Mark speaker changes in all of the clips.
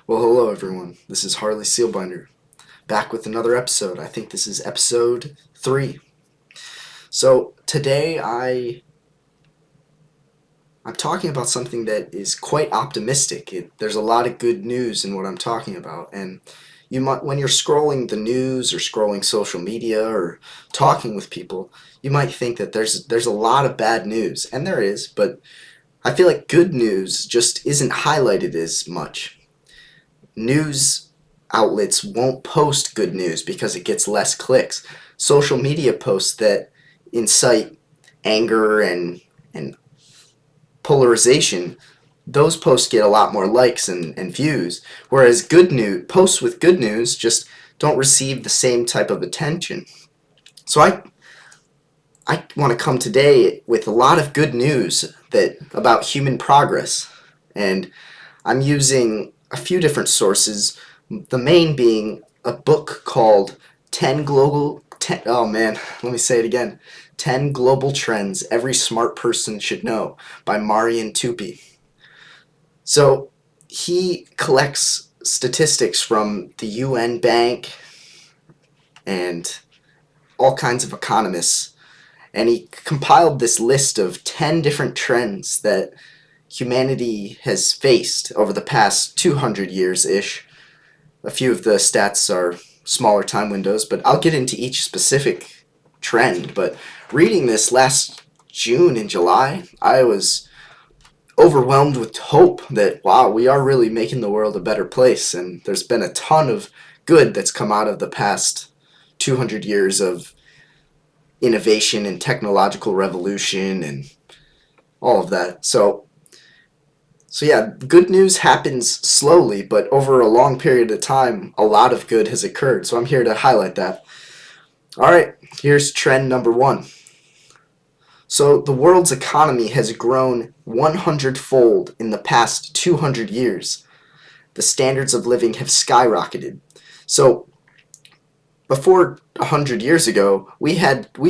Speaker 1: Well, hello everyone. This is Harley Seelbinder, back with another episode. I think this is episode 3. So today I'm talking about something that is quite optimistic. There's a lot of good news in what I'm talking about, and you might, when you're scrolling the news or scrolling social media or talking with people, you might think that there's a lot of bad news, and there is, but I feel like good news just isn't highlighted as much. News outlets won't post good news because it gets less clicks. Social media posts that incite anger and polarization, those posts get a lot more likes and views, whereas good news posts with good news just don't receive the same type of attention. So I want to come today with a lot of good news that about human progress, and I'm using a few different sources, the main being a book called 10 oh man, let me say it again. 10 Global Trends Every Smart Person Should Know by Marian Tupy. So he collects statistics from the UN Bank and all kinds of economists, and he compiled this list of 10 different trends that humanity has faced over the past 200 years-ish. A few of the stats are smaller time windows, but I'll get into each specific trend. But reading this last June and July, I was overwhelmed with hope that, wow, we are really making the world a better place, and there's been a ton of good that's come out of the past 200 years of innovation and technological revolution and all of that. So yeah, good news happens slowly, but over a long period of time, a lot of good has occurred. So I'm here to highlight that. All right, here's trend number 1. So the world's economy has grown 100-fold in the past 200 years. The standards of living have skyrocketed. So before 100 years ago, we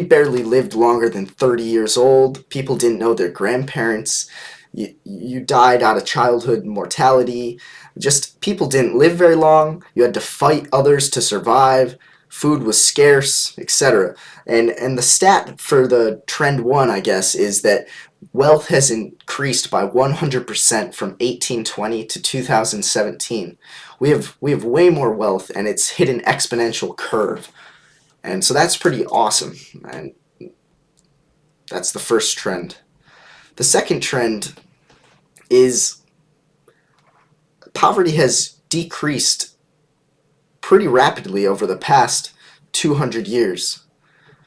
Speaker 1: barely lived longer than 30 years old. People didn't know their grandparents. You died out of childhood mortality. Just people didn't live very long. You had to fight others to survive. Food was scarce, etc. And the stat for the trend 1, I guess, is that wealth has increased by 100% from 1820 to 2017. We have way more wealth, and it's hit an exponential curve. And so that's pretty awesome. And that's the first trend. The second trend is poverty has decreased pretty rapidly over the past 200 years.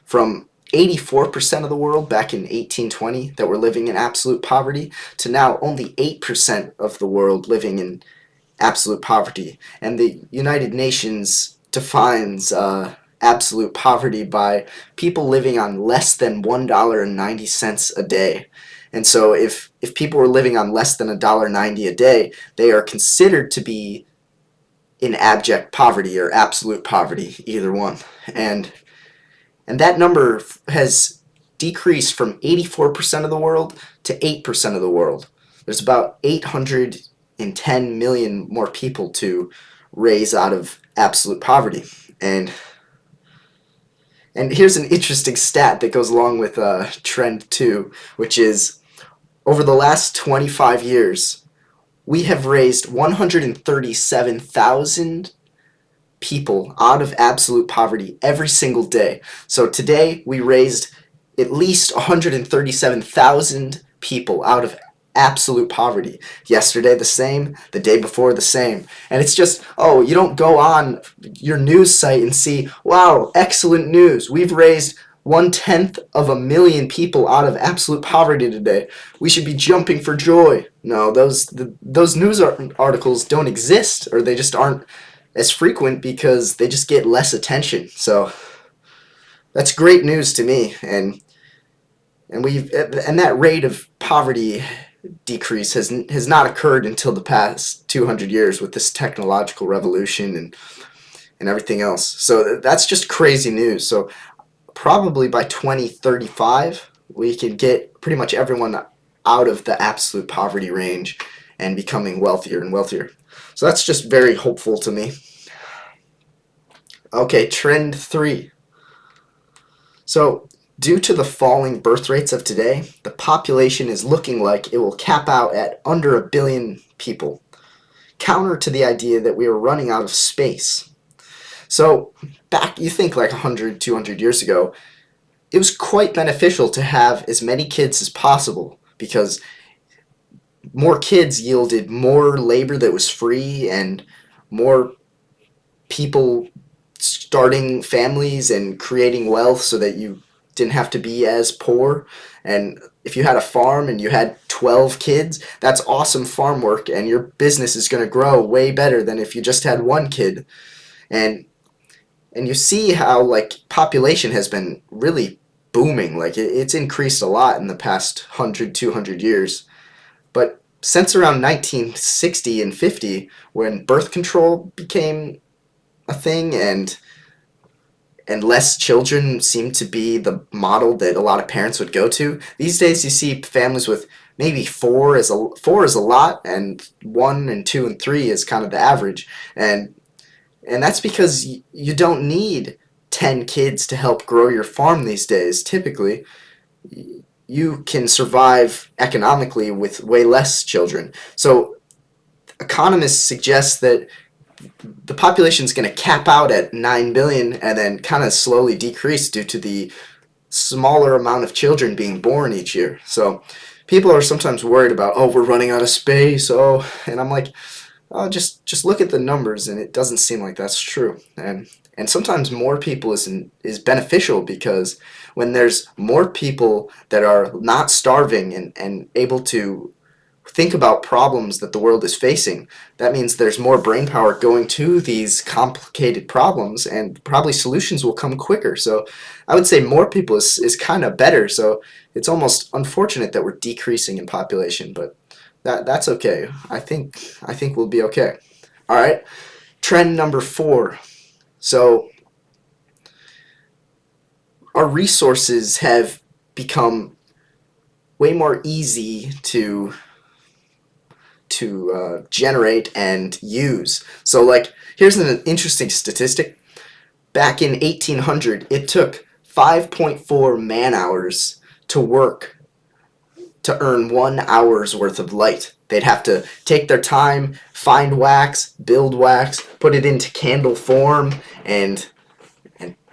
Speaker 1: From 84% of the world back in 1820 that were living in absolute poverty to now only 8% of the world living in absolute poverty. And the United Nations defines absolute poverty by people living on less than $1.90 a day. And so if people were living on less than $1.90 a day, they are considered to be in abject poverty or absolute poverty, either one. And that number has decreased from 84% of the world to 8% of the world. There's about 810 million more people to raise out of absolute poverty. And here's an interesting stat that goes along with trend 2, which is over the last 25 years, we have raised 137,000 people out of absolute poverty every single day. So today we raised at least 137,000 people out of absolute poverty. Yesterday the same, the day before the same. And it's just, oh, you don't go on your news site and see, wow, excellent news. We've raised 1/10 of a million people out of absolute poverty today. We should be jumping for joy. No, those news articles don't exist, or they just aren't as frequent because they just get less attention. So that's great news to me, and that rate of poverty decrease has not occurred until the past 200 years with this technological revolution and everything else. So that's just crazy news. So probably by 2035, we can get pretty much everyone out of the absolute poverty range and becoming wealthier and wealthier. So that's just very hopeful to me. Okay, trend 3. So, due to the falling birth rates of today, the population is looking like it will cap out at under 1 billion people, counter to the idea that we are running out of space. So, back, you think like 100, 200 years ago, it was quite beneficial to have as many kids as possible because more kids yielded more labor that was free and more people starting families and creating wealth so that you didn't have to be as poor. And if you had a farm and you had 12 kids, that's awesome farm work, and your business is going to grow way better than if you just had one kid. And you see how like population has been really booming. Like it's increased a lot in the past 100, 200 years. But since around 1960 and 50, when birth control became a thing and less children seem to be the model that a lot of parents would go to. These days you see families with maybe four is a lot, and 1 and 2 and 3 is kind of the average. And that's because you don't need 10 kids to help grow your farm these days. Typically, you can survive economically with way less children. So economists suggest that the population is going to cap out at 9 billion and then kind of slowly decrease due to the smaller amount of children being born each year. So people are sometimes worried about, oh, we're running out of space. Oh, and I'm like, oh, just look at the numbers, and it doesn't seem like that's true. And sometimes more people is beneficial, because when there's more people that are not starving and able to think about problems that the world is facing, that means there's more brain power going to these complicated problems, and probably solutions will come quicker. So I would say more people is kind of better. So it's almost unfortunate that we're decreasing in population, but that's okay. I think we'll be okay. All right. Trend number 4. So our resources have become way more easy to generate and use. So like, here's an interesting statistic. Back in 1800, it took 5.4 man hours to work to earn 1 hour's worth of light. They'd have to take their time, find wax, build wax, put it into candle form, and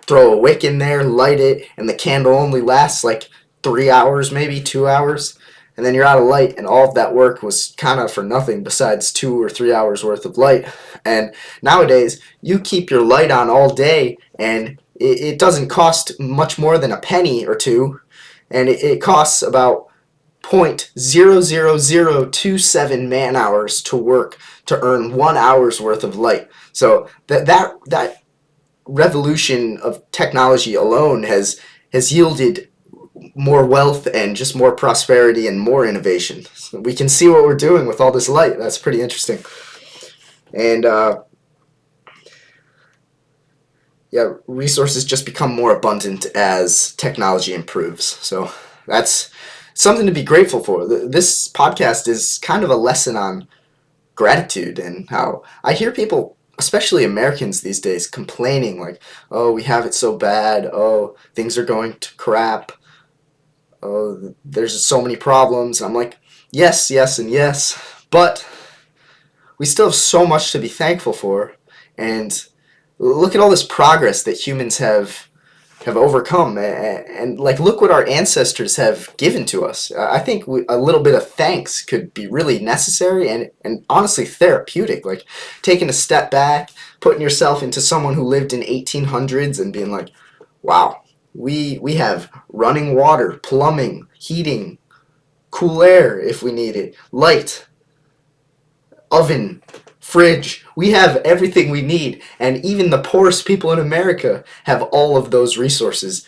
Speaker 1: throw a wick in there, light it, and the candle only lasts like 3 hours, maybe 2 hours. And then you're out of light, and all of that work was kind of for nothing besides 2 or 3 hours worth of light. And nowadays, you keep your light on all day, and it doesn't cost much more than a penny or two, and it costs about 0.00027 man hours to work to earn 1 hour's worth of light. So that revolution of technology alone has yielded more wealth and just more prosperity and more innovation. So we can see what we're doing with all this light. That's pretty interesting. And resources just become more abundant as technology improves. So that's something to be grateful for. This podcast is kind of a lesson on gratitude, and how I hear people, especially Americans these days, complaining like, oh, we have it so bad. Oh, things are going to crap. Oh, there's so many problems. I'm like, yes, yes, and yes, but we still have so much to be thankful for. And look at all this progress that humans have overcome, and like, look what our ancestors have given to us. I think a little bit of thanks could be really necessary and honestly therapeutic. Like taking a step back, putting yourself into someone who lived in 1800s and being like, wow, we have running water, plumbing, heating, cool air if we need it, light, oven, fridge. We have everything we need, and even the poorest people in America have all of those resources,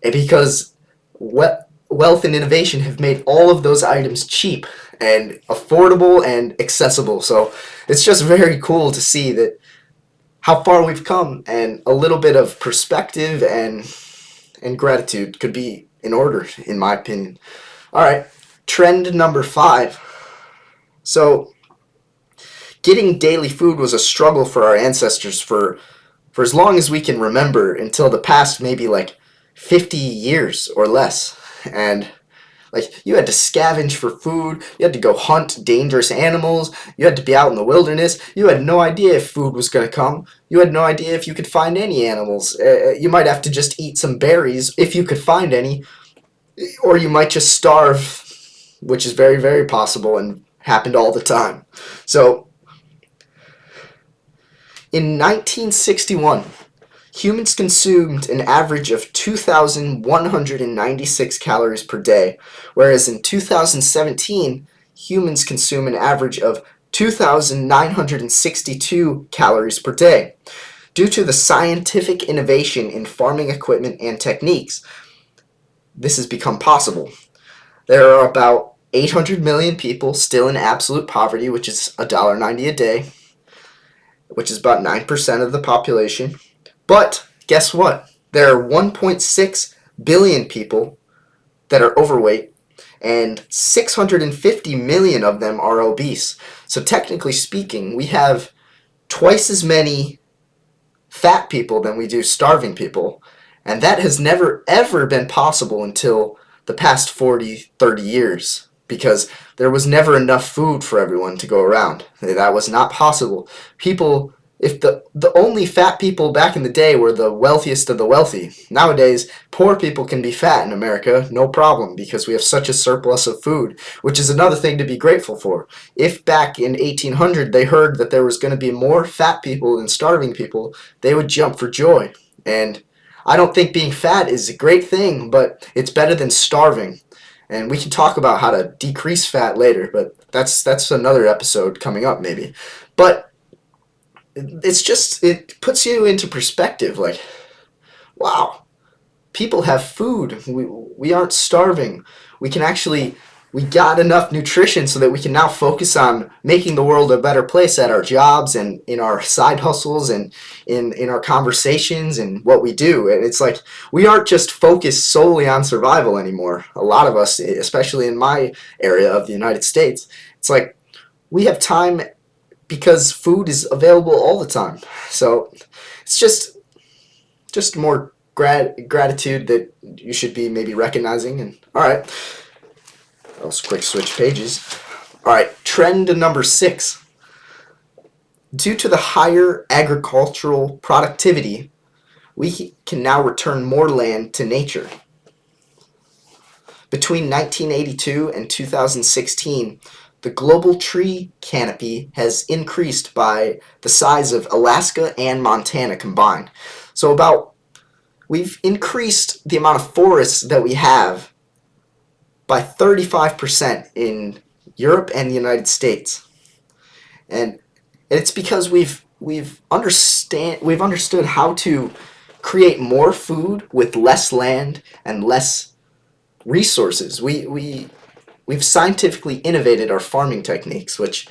Speaker 1: and because wealth and innovation have made all of those items cheap and affordable and accessible. So it's just very cool to see that how far we've come, and a little bit of perspective and gratitude could be in order, in my opinion. All right, trend number 5. So getting daily food was a struggle for our ancestors for as long as we can remember, until the past maybe like 50 years or less. And like, you had to scavenge for food, you had to go hunt dangerous animals, you had to be out in the wilderness, you had no idea if food was going to come, you had no idea if you could find any animals. You might have to just eat some berries if you could find any, or you might just starve, which is very, very possible and happened all the time. So, in 1961, humans consumed an average of 2,196 calories per day, whereas in 2017, humans consume an average of 2,962 calories per day. Due to the scientific innovation in farming equipment and techniques, this has become possible. There are about 800 million people still in absolute poverty, which is $1.90 a day, which is about 9% of the population. But guess what? There are 1.6 billion people that are overweight, and 650 million of them are obese. So technically speaking, we have twice as many fat people than we do starving people, and that has never ever been possible until the past 40, 30 years, because there was never enough food for everyone to go around. That was not possible. People, if the only fat people back in the day were the wealthiest of the wealthy. Nowadays, poor people can be fat in America, no problem, because we have such a surplus of food, which is another thing to be grateful for. If back in 1800 they heard that there was going to be more fat people than starving people, they would jump for joy. And I don't think being fat is a great thing, but it's better than starving. And we can talk about how to decrease fat later, but that's another episode coming up maybe. But it's just, it puts you into perspective, like, wow, people have food. We aren't starving. We got enough nutrition so that we can now focus on making the world a better place at our jobs and in our side hustles and in our conversations and what we do. And it's like, we aren't just focused solely on survival anymore. A lot of us, especially in my area of the United States, it's like we have time because food is available all the time. So it's just more gratitude that you should be maybe recognizing. And all right, let's quick switch pages. All right, trend number 6. Due to the higher agricultural productivity, we can now return more land to nature. Between 1982 and 2016, the global tree canopy has increased by the size of Alaska and Montana combined. So we've increased the amount of forests that we have by 35% in Europe and the United States. And it's because we've understood how to create more food with less land and less resources. We've scientifically innovated our farming techniques, which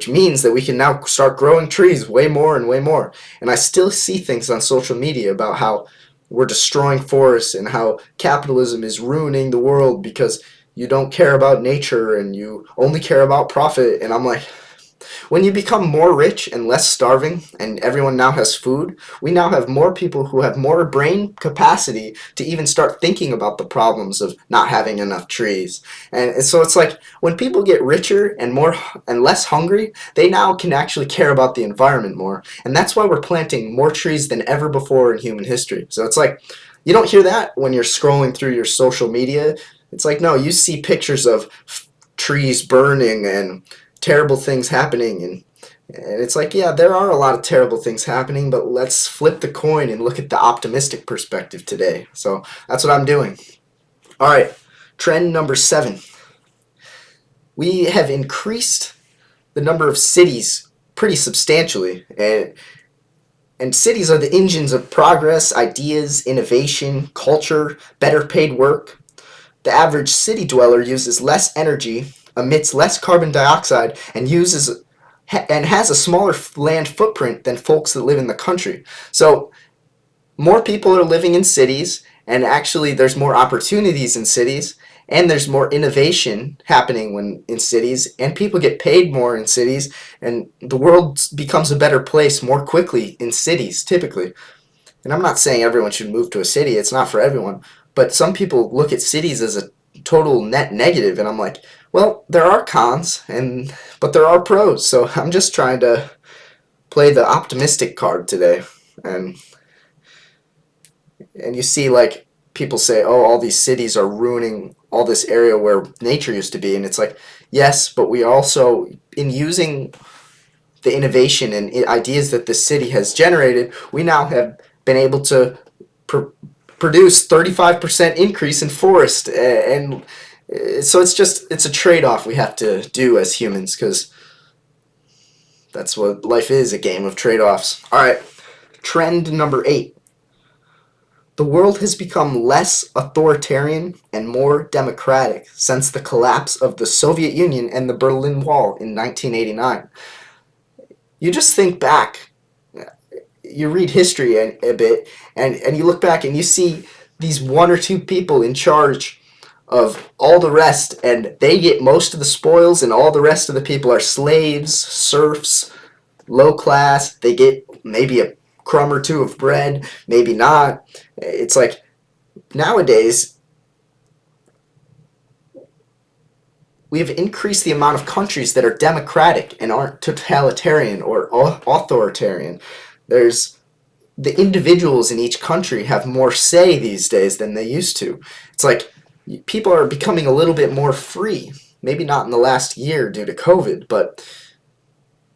Speaker 1: means that we can now start growing trees way more and way more. And I still see things on social media about how we're destroying forests and how capitalism is ruining the world because you don't care about nature and you only care about profit. And I'm like, when you become more rich and less starving and everyone now has food, we now have more people who have more brain capacity to even start thinking about the problems of not having enough trees. And so it's like when people get richer and more and less hungry, they now can actually care about the environment more. And that's why we're planting more trees than ever before in human history. So it's like, you don't hear that when you're scrolling through your social media. It's like, no, you see pictures of trees burning and terrible things happening, and it's like, yeah, there are a lot of terrible things happening, but let's flip the coin and look at the optimistic perspective today. So that's what I'm doing. All right, trend number 7. We have increased the number of cities pretty substantially, and cities are the engines of progress, ideas, innovation, culture, better paid work. The average city dweller uses less energy, emits less carbon dioxide, and has a smaller land footprint than folks that live in the country. So more people are living in cities, and actually there's more opportunities in cities, and there's more innovation happening when in cities, and people get paid more in cities, and the world becomes a better place more quickly in cities typically. And I'm not saying everyone should move to a city, it's not for everyone, but some people look at cities as a total net negative, and I'm like, well, there are cons, but there are pros, so I'm just trying to play the optimistic card today. And you see, like, people say, oh, all these cities are ruining all this area where nature used to be, and it's like, yes, but we also, in using the innovation and ideas that the city has generated, we now have been able to produce 35% increase in forest, and so it's a trade-off we have to do as humans, because that's what life is, a game of trade-offs. All right, trend number 8. The world has become less authoritarian and more democratic since the collapse of the Soviet Union and the Berlin Wall in 1989. You just think back, you read history a bit, and you look back and you see these one or two people in charge of all the rest, and they get most of the spoils, and all the rest of the people are slaves, serfs, low class. They get maybe a crumb or two of bread, maybe not. It's like nowadays we have increased the amount of countries that are democratic and aren't totalitarian or authoritarian. There's the individuals in each country have more say these days than they used to. It's like people are becoming a little bit more free. Maybe not in the last year due to COVID, but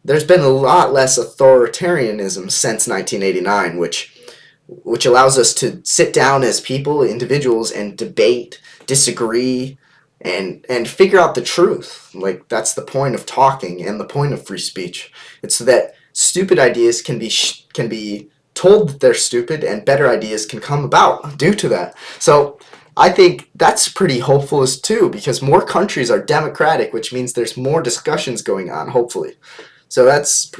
Speaker 1: there's been a lot less authoritarianism since 1989, which allows us to sit down as people, individuals, and debate, disagree, and figure out the truth. Like, that's the point of talking and the point of free speech. It's so that stupid ideas can be told that they're stupid, and better ideas can come about due to that. So I think that's pretty hopeful as too, because more countries are democratic, which means there's more discussions going on, hopefully. So that's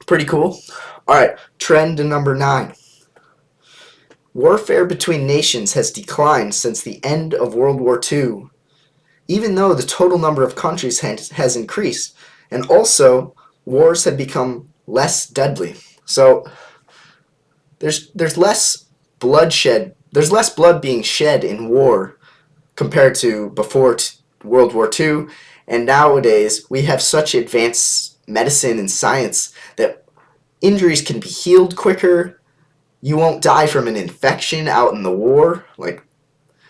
Speaker 1: pretty cool. All right, trend number 9. Warfare between nations has declined since the end of World War II, even though the total number of countries has increased, and also wars have become less deadly. So there's less bloodshed. There's less blood being shed in war compared to before World War II, and nowadays we have such advanced medicine and science that injuries can be healed quicker. You won't die from an infection out in the war. Like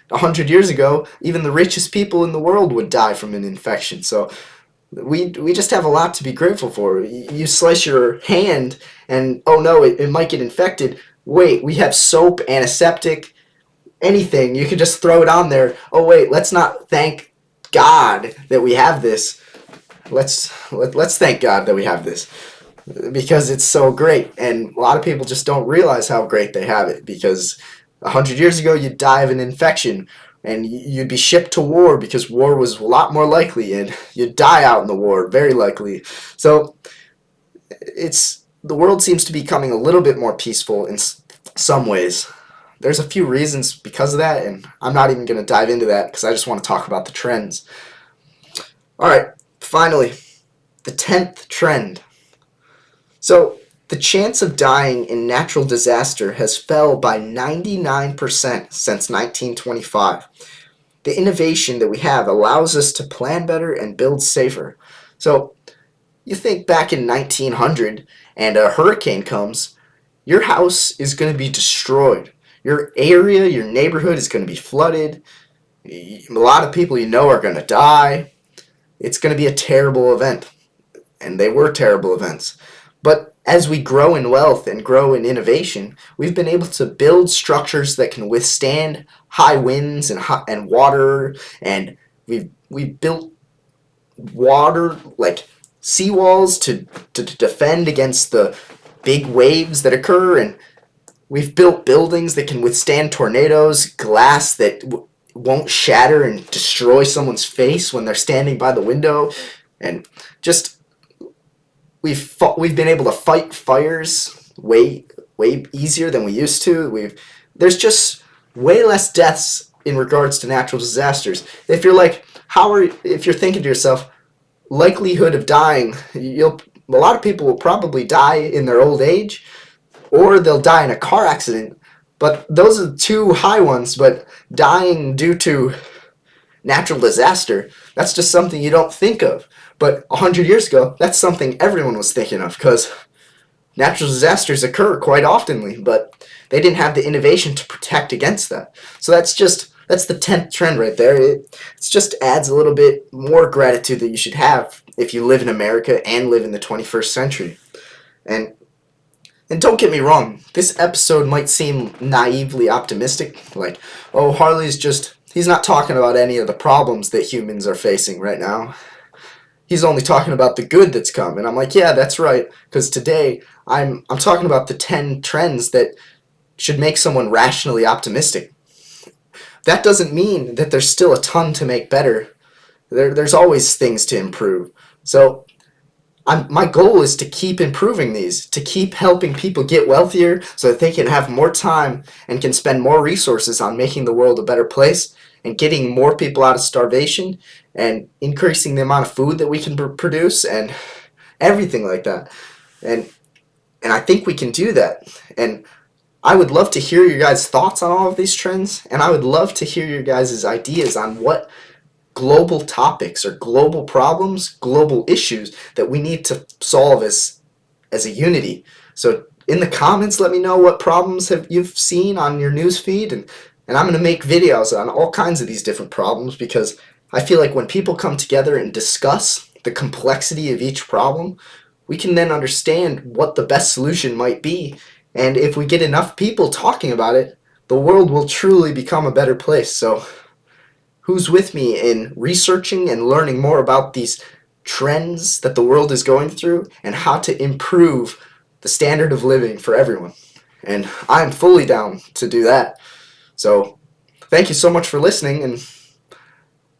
Speaker 1: 100 years ago, even the richest people in the world would die from an infection. So we just have a lot to be grateful for. You slice your hand and, oh no, it might get infected. Wait, we have soap, antiseptic, anything. You can just throw it on there. Oh wait, let's not thank God that we have this. Let's thank God that we have this, because it's so great, and a lot of people just don't realize how great they have it, because 100 years ago you'd die of an infection and you'd be shipped to war because war was a lot more likely, and you'd die out in the war, very likely. So the world seems to be becoming a little bit more peaceful in some ways. There's a few reasons because of that, and I'm not even going to dive into that because I just want to talk about the trends. All right, finally, the 10th trend. So the chance of dying in natural disaster has fell by 99% since 1925. The innovation that we have allows us to plan better and build safer. So you think back in 1900 and a hurricane comes, your house is going to be destroyed. Your area, your neighborhood is going to be flooded. A lot of people you know are going to die. It's going to be a terrible event. And they were terrible events. But as we grow in wealth and grow in innovation, we've been able to build structures that can withstand high winds and water, and we've built water, like seawalls to defend against the big waves that occur, and we've built buildings that can withstand tornadoes, glass that won't shatter and destroy someone's face when they're standing by the window, and just we've been able to fight fires way easier than we used to. There's just way less deaths in regards to natural disasters. If you're thinking to yourself, likelihood of dying, a lot of people will probably die in their old age, or they'll die in a car accident. But those are two high ones. But dying due to natural disaster, that's just something you don't think of. But 100 years ago, that's something everyone was thinking of, because natural disasters occur quite oftenly, but they didn't have the innovation to protect against that. So that's the 10th trend right there. It just adds a little bit more gratitude that you should have if you live in America and live in the 21st century. And don't get me wrong, this episode might seem naively optimistic, like, oh, he's not talking about any of the problems that humans are facing right now. He's only talking about the good that's come. And I'm like, yeah, that's right, because today I'm talking about the 10 trends that should make someone rationally optimistic. That doesn't mean that there's still a ton to make better. There's always things to improve. So my goal is to keep improving these, to keep helping people get wealthier so that they can have more time and can spend more resources on making the world a better place and getting more people out of starvation and increasing the amount of food that we can produce and everything like that. And I think we can do that. And I would love to hear your guys' thoughts on all of these trends, and I would love to hear your guys' ideas on what global topics or global problems, global issues that we need to solve as a unity. So in the comments, let me know what problems you've seen on your news feed, and I'm going to make videos on all kinds of these different problems, because I feel like when people come together and discuss the complexity of each problem, we can then understand what the best solution might be. And if we get enough people talking about it, the world will truly become a better place. So who's with me in researching and learning more about these trends that the world is going through and how to improve the standard of living for everyone? And I'm fully down to do that. So thank you so much for listening, and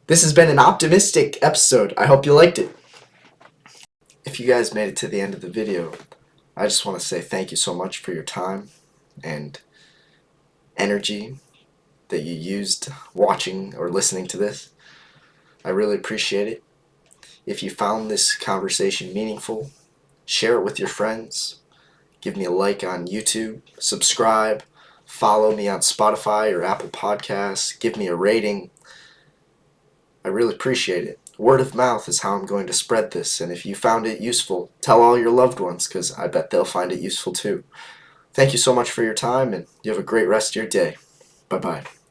Speaker 1: this has been an optimistic episode. I hope you liked it. If you guys made it to the end of the video, I just want to say thank you so much for your time and energy that you used watching or listening to this. I really appreciate it. If you found this conversation meaningful, share it with your friends. Give me a like on YouTube. Subscribe. Follow me on Spotify or Apple Podcasts. Give me a rating. I really appreciate it. Word of mouth is how I'm going to spread this, and if you found it useful, tell all your loved ones, because I bet they'll find it useful too. Thank you so much for your time, and you have a great rest of your day. Bye-bye.